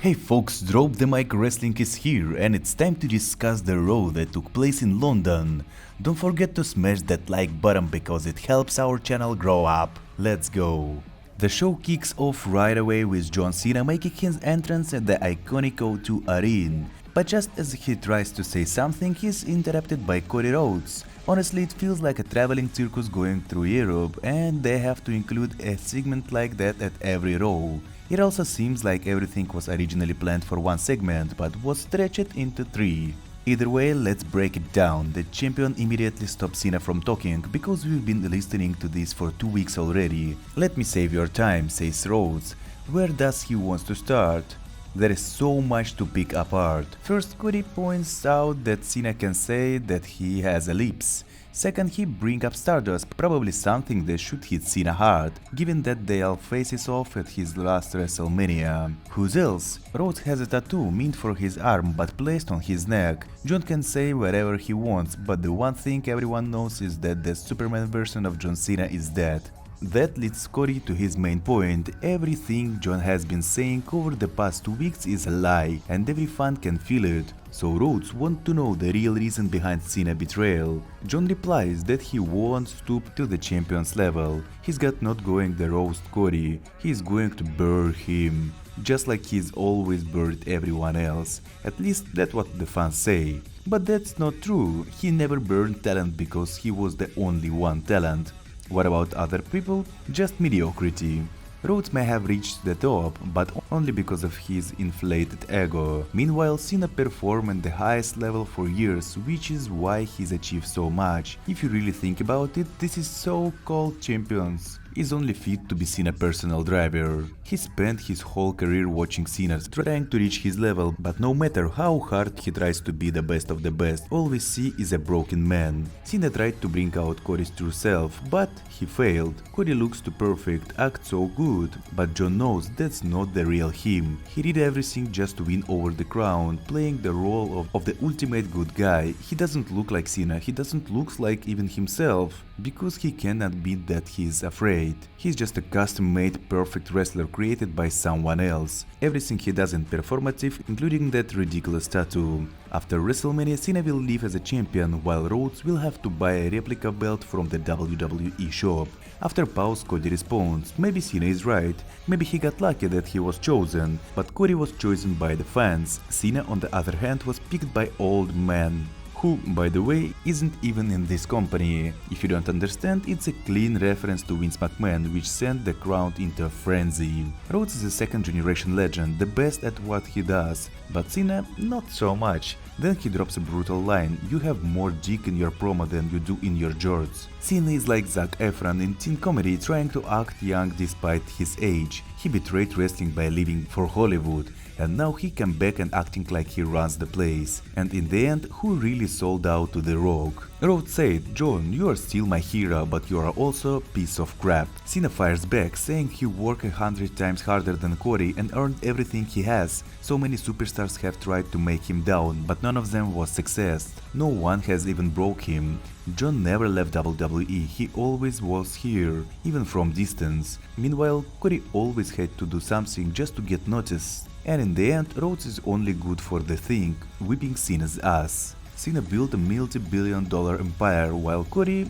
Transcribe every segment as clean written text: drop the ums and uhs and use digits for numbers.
Hey folks, Drop the Mic Wrestling is here and it's time to discuss the Raw that took place in London. Don't forget to smash that like button because it helps our channel grow up. Let's go! The show kicks off right away with John Cena making his entrance at the iconic O2 Arena. But just as he tries to say something, he's interrupted by Cody Rhodes. Honestly, it feels like a traveling circus going through Europe, and they have to include a segment like that at every Raw. It also seems like everything was originally planned for one segment, but was stretched into three. Either way, let's break it down. The champion immediately stopped Cena from talking, because we've been listening to this for 2 weeks already. Let me save your time, says Rhodes. Where does he want to start? There is so much to pick apart. First, Cody points out that Cena can say that he has a lips. Second, he brings up Stardust, probably something that should hit Cena hard, given that they all faces off at his last WrestleMania. Who's else? Rhodes has a tattoo meant for his arm but placed on his neck. John can say whatever he wants, but the one thing everyone knows is that the Superman version of John Cena is dead. That leads Cody to his main point. Everything John has been saying over the past 2 weeks is a lie, and every fan can feel it. So Rhodes wants to know the real reason behind Cena's betrayal. John replies that he won't stoop to the champion's level. He's got not going to roast Cody, he's going to bury him. Just like he's always buried everyone else. At least that's what the fans say. But that's not true. He never burned talent because he was the only one talent. What about other people? Just mediocrity. Rhodes may have reached the top, but only because of his inflated ego. Meanwhile, Cena performed at the highest level for years, which is why he's achieved so much. If you really think about it, this is so-called champions is only fit to be Cena's personal driver. He spent his whole career watching Cena trying to reach his level, but no matter how hard he tries to be the best of the best, all we see is a broken man. Cena tried to bring out Cody's true self, but he failed. Cody looks too perfect, acts so good, but John knows that's not the real him. He did everything just to win over the crowd, playing the role of the ultimate good guy. He doesn't look like Cena, he doesn't look like even himself, because he cannot admit that he's afraid. He's just a custom-made perfect wrestler created by someone else. Everything he does is performative, including that ridiculous tattoo. After WrestleMania, Cena will leave as a champion, while Rhodes will have to buy a replica belt from the WWE shop. After pause, Cody responds, maybe Cena is right, maybe he got lucky that he was chosen, but Cody was chosen by the fans. Cena, on the other hand, was picked by old men, who, by the way, isn't even in this company. If you don't understand, it's a clean reference to Vince McMahon, which sent the crowd into a frenzy. Rhodes is a second-generation legend, the best at what he does, but Cena, not so much. Then he drops a brutal line, you have more dick in your promo than you do in your jorts. Cena is like Zac Efron in teen comedy, trying to act young despite his age. He betrayed wrestling by leaving for Hollywood, and now he came back and acting like he runs the place. And in the end, who really sold out to The Rock? Rhodes said, John, you are still my hero, but you are also a piece of crap. Cena fires back, saying he worked 100 times harder than Cody and earned everything he has. So many superstars have tried to make him down, but none of them was success. No one has even broke him. John never left WWE, he always was here, even from distance. Meanwhile, Cody always had to do something just to get noticed. And in the end, Rhodes is only good for the thing, whipping Cena's ass. Cena built a multi-billion-dollar empire, while Cody,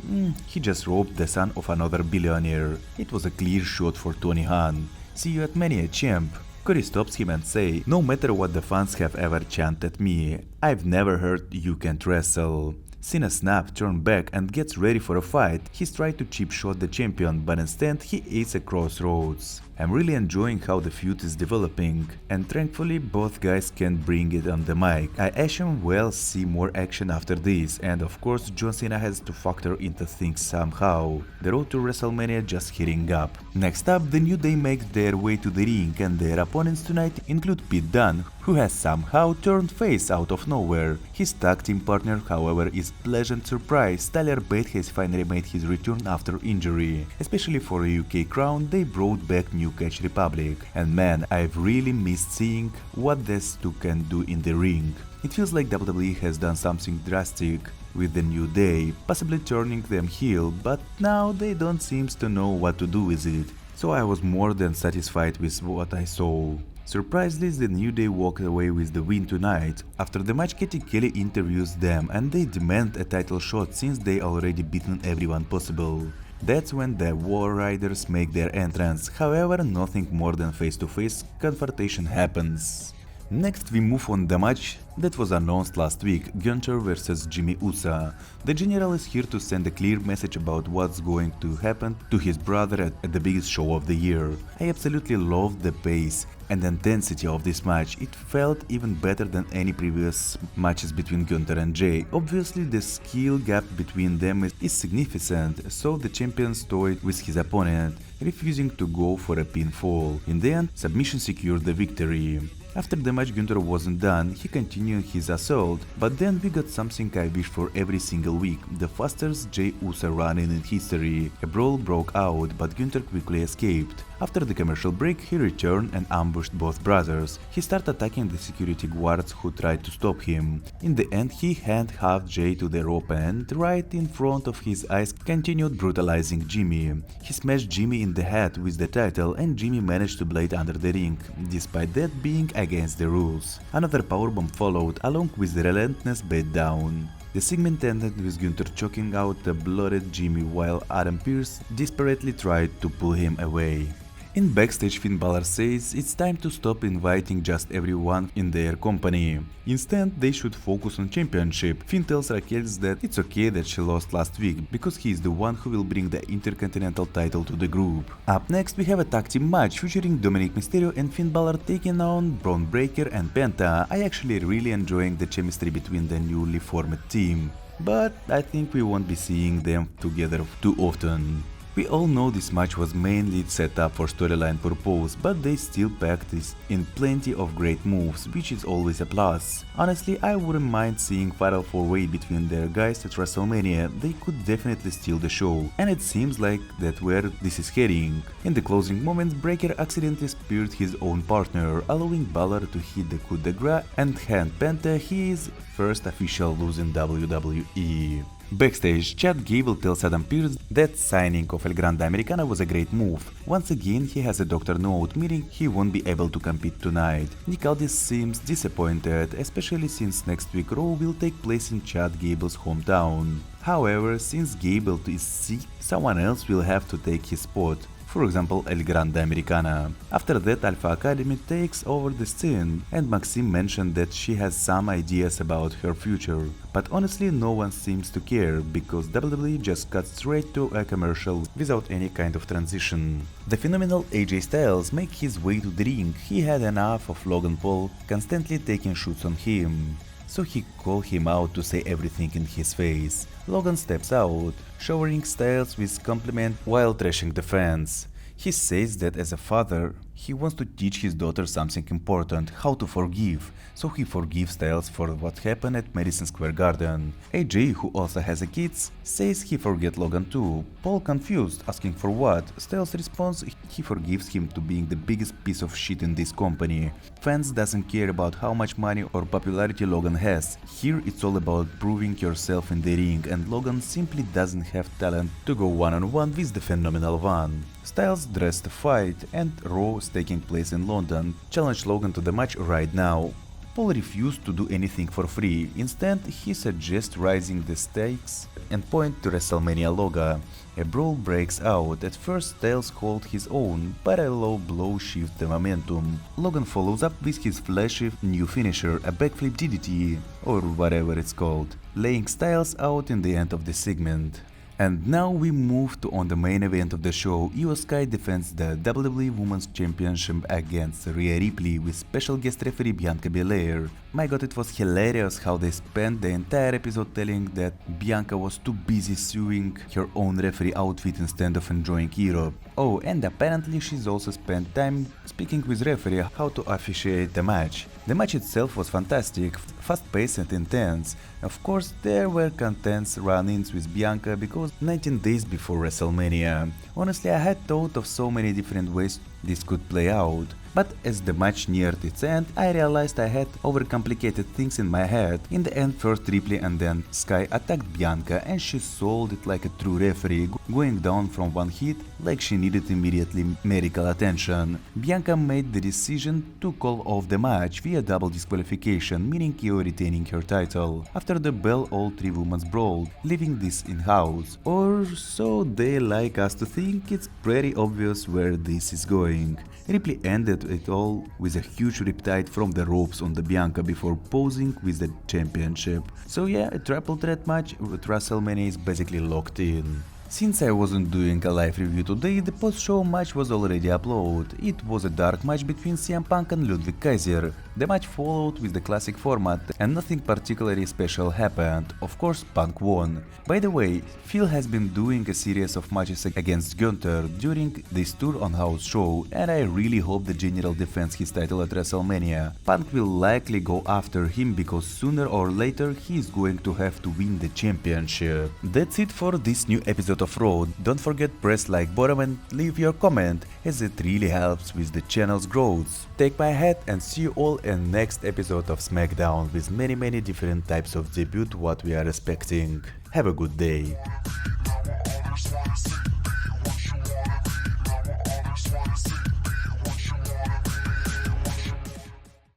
he just robbed the son of another billionaire. It was a clear shot for Tony Khan. See you at Mania, champ. Cody stops him and say, no matter what the fans have ever chanted me, I've never heard you can't wrestle. Cena snaps, turns back and gets ready for a fight. He's tried to cheap shot the champion, but instead he aids across Rhodes. I'm really enjoying how the feud is developing, and thankfully both guys can bring it on the mic. I assume we'll see more action after this, and of course John Cena has to factor into things somehow. The road to WrestleMania just heating up. Next up, the New Day makes their way to the ring, and their opponents tonight include Pete Dunne, who has somehow turned face out of nowhere. His tag team partner, however, is pleasant surprise. Tyler Bate has finally made his return after injury. Especially for a UK crowd, they brought back New Catch Republic, and man, I've really missed seeing what these two can do in the ring. It feels like WWE has done something drastic with the New Day, possibly turning them heel, but now they don't seem to know what to do with it. So I was more than satisfied with what I saw. Surprisingly, the New Day walked away with the win tonight. After the match, Katie Kelly interviews them and they demand a title shot since they already beaten everyone possible. That's when the War Riders make their entrance, however nothing more than face-to-face confrontation happens. Next we move on the match that was announced last week, Gunther vs Jimmy Uso. The general is here to send a clear message about what's going to happen to his brother at the biggest show of the year. I absolutely loved the pace and intensity of this match. It felt even better than any previous matches between Gunther and Jay. Obviously the skill gap between them is significant, so the champion toyed with his opponent, refusing to go for a pinfall. In the end, submission secured the victory. After the match Gunther wasn't done, he continued his assault, but then we got something I wish for every single week, the fastest Jey Uso run-in in history. A brawl broke out, but Gunther quickly escaped. After the commercial break, he returned and ambushed both brothers. He started attacking the security guards who tried to stop him. In the end, he handcuffed Jay to the rope and, right in front of his eyes, continued brutalizing Jimmy. He smashed Jimmy in the head with the title and Jimmy managed to blade under the ring, despite that being against the rules. Another powerbomb followed, along with the relentless beatdown. The segment ended with Gunther choking out the blooded Jimmy while Adam Pearce desperately tried to pull him away. In backstage, Finn Balor says it's time to stop inviting just everyone in their company. Instead, they should focus on championship. Finn tells Raquel that it's okay that she lost last week, because he is the one who will bring the Intercontinental title to the group. Up next, we have a tag team match featuring Dominic Mysterio and Finn Balor taking on Braun Breaker and Penta. I actually really enjoying the chemistry between the newly formed team, but I think we won't be seeing them together too often. We all know this match was mainly set up for storyline purpose, but they still packed this in plenty of great moves, which is always a plus. Honestly, I wouldn't mind seeing Fatal 4-way between their guys at WrestleMania. They could definitely steal the show, and it seems like that's where this is heading. In the closing moments, Breaker accidentally speared his own partner, allowing Balor to hit the coup de grace and hand Penta his first official lose in WWE. Backstage, Chad Gable tells Adam Pearce that signing of El Grande Americana was a great move. Once again, he has a doctor note, meaning he won't be able to compete tonight. Nick Aldis seems disappointed, especially since next week Raw will take place in Chad Gable's hometown. However, since Gable is sick, someone else will have to take his spot. For example, El Grande Americana. After that, Alpha Academy takes over the scene, and Maxine mentioned that she has some ideas about her future. But honestly, no one seems to care, because WWE just cut straight to a commercial without any kind of transition. The phenomenal AJ Styles makes his way to the ring. He had enough of Logan Paul constantly taking shoots on him, so he called him out to say everything in his face. Logan steps out, showering Styles with compliment while trashing the fans. He says that as a father, he wants to teach his daughter something important, how to forgive, so he forgives Styles for what happened at Madison Square Garden. AJ, who also has a kid, says he forget Logan too. Paul confused, asking for what. Styles responds he forgives him to being the biggest piece of shit in this company. Fans doesn't care about how much money or popularity Logan has. Here it's all about proving yourself in the ring, and Logan simply doesn't have talent to go one-on-one with the phenomenal one. Styles dressed to fight, and Raw taking place in London challenged Logan to the match right now. Paul refused to do anything for free. Instead, he suggests raising the stakes and point to WrestleMania logo. A brawl breaks out. At first, Styles called his own, but a low blow shifts the momentum. Logan follows up with his flashy new finisher, a backflip DDT, or whatever it's called, laying Styles out in the end of the segment. And now we move to on the main event of the show. Io Sky defends the WWE Women's Championship against Rhea Ripley with special guest referee Bianca Belair. My god, it was hilarious how they spent the entire episode telling that Bianca was too busy sewing her own referee outfit instead of enjoying Europe. Oh, and apparently she's also spent time speaking with referee how to officiate the match. The match itself was fantastic, fast-paced and intense. Of course, there were intense run-ins with Bianca because 19 days before WrestleMania. Honestly, I had thought of so many different ways this could play out. But as the match neared its end, I realized I had overcomplicated things in my head. In the end, first Ripley and then Sky attacked Bianca and she sold it like a true referee, going down from one hit like she needed immediately medical attention. Bianca made the decision to call off the match via double disqualification, meaning Io retaining her title. After the bell, all three women brawled, leaving this in-house. Or so they like us to think. It's pretty obvious where this is going. Ripley ended it all with a huge riptide from the ropes on the Bianca before posing with the championship. So yeah, a triple threat match with WrestleMania is basically locked in. Since I wasn't doing a live review today, the post-show match was already uploaded. It was a dark match between CM Punk and Ludwig Kaiser. The match followed with the classic format and nothing particularly special happened. Of course, Punk won. By the way, Phil has been doing a series of matches against Gunther during this tour on house show, and I really hope the General defends his title at WrestleMania. Punk will likely go after him because sooner or later he is going to have to win the championship. That's it for this new episode of Raw. Don't forget press like button and leave your comment, as it really helps with the channel's growth. Take my hat and see you all in next episode of SmackDown with many different types of debut what we are expecting. Have a good day.